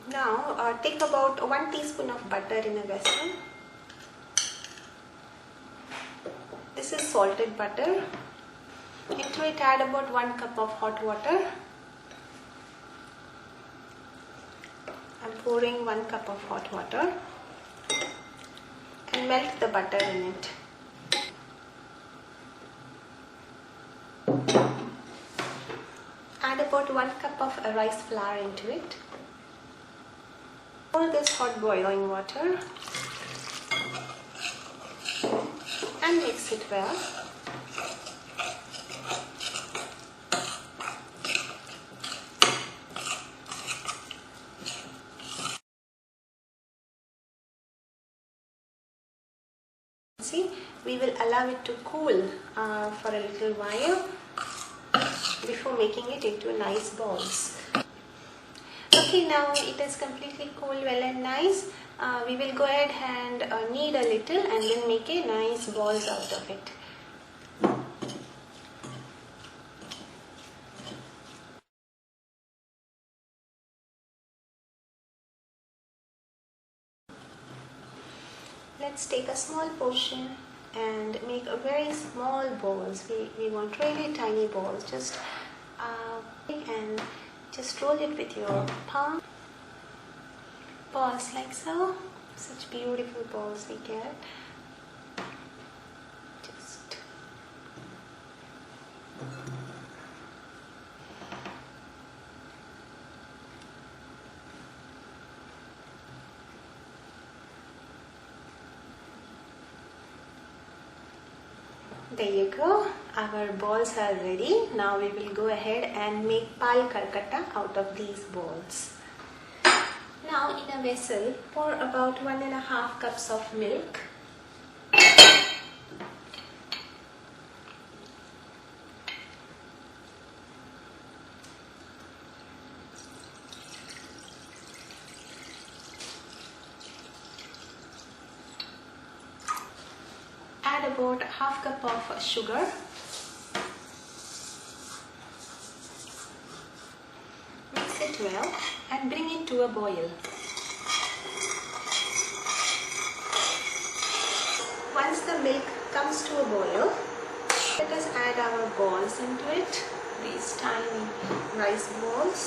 Now take about 1 teaspoon of butter in a vessel. This is salted butter. Into it add about 1 cup of hot water. I'm pouring 1 cup of hot water and melt the butter in it. Add about 1 cup of rice flour into it. Pour this hot boiling water and mix it well. See, we will allow it to cool for a little while before making it into nice balls. Okay, now it is completely cool, well and nice. We will go ahead and knead a little and then make a nice balls out of it. Let's take a small portion and make a very small balls. We want really tiny balls. Just and just roll it with your palm. Balls like so. Such beautiful balls we get. Just there you go. Our balls are ready. Now we will go ahead and make Paal Kolukattai out of these balls. Now in a vessel, pour about 1.5 cups of milk. Add about 1/2 cup of sugar. Mix it well and bring it to a boil. Once the milk comes to a boil, let us add our balls into it, these tiny rice balls.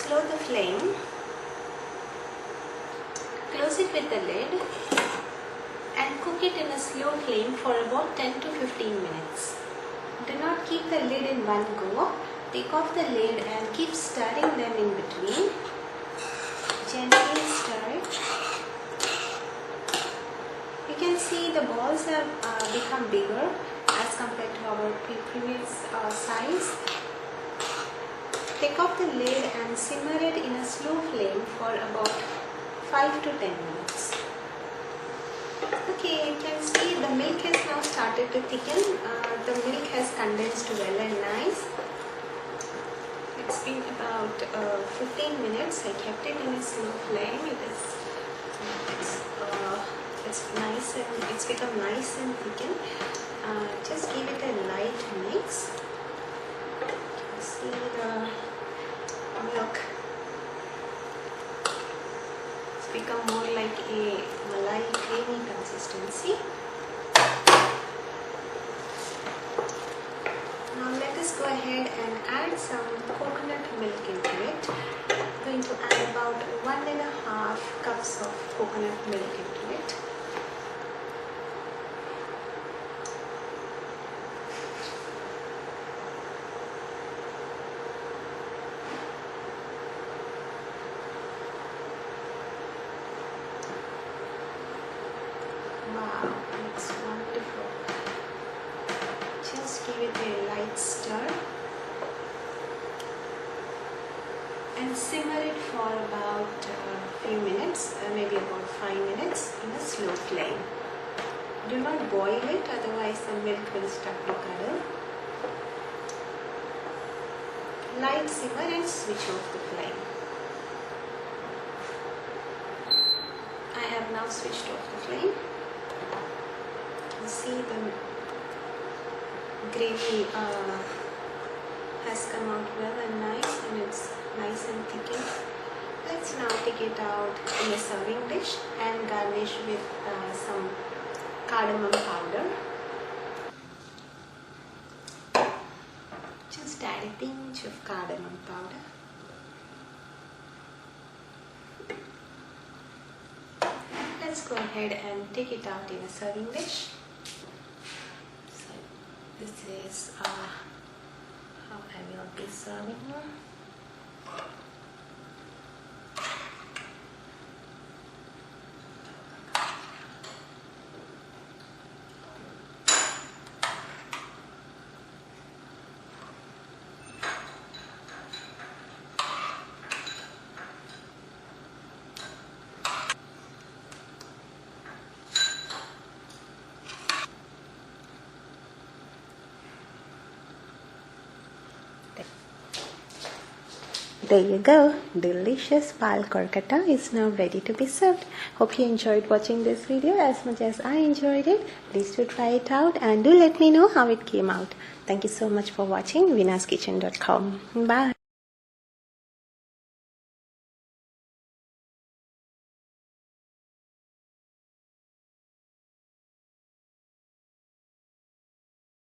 Slow the flame, close it with the lid and cook it in a slow flame for about 10 to 15 minutes. Do not keep the lid in one go. Take off the lid and keep stirring them in between. Gently stir it. You can see the balls have become bigger as compared to our previous size. Take off the lid and simmer it in a slow flame for about 5 to 10 minutes. Okay, you can see the milk has now started to thicken. The milk has condensed well and nice. It's been about 15 minutes. I kept it in a slow flame. It's nice and it's become nice and thickened. Just give it a light mix. You see the milk. It's become more like a malai creamy consistency. Now let us go ahead and add some coconut milk into it. I'm going to add about 1.5 cups of coconut milk into it. Wow, it's wonderful. Just give it a light stir and simmer it for about a few minutes, maybe about 5 minutes in a slow flame. Do not boil it, otherwise the milk will start to curdle. Light simmer and switch off the flame. I have now switched off the flame. You can see the gravy has come out well and nice, and it's nice and thickened. Let's now take it out in a serving dish and garnish with some cardamom powder. Just add a pinch of cardamom powder. Let's go ahead and take it out in a serving dish. So this is how I will be serving them. There you go, delicious Paal Kolukattai is now ready to be served. Hope you enjoyed watching this video as much as I enjoyed it. Please do try it out and do let me know how it came out. Thank you so much for watching veenaskitchen.com. Bye.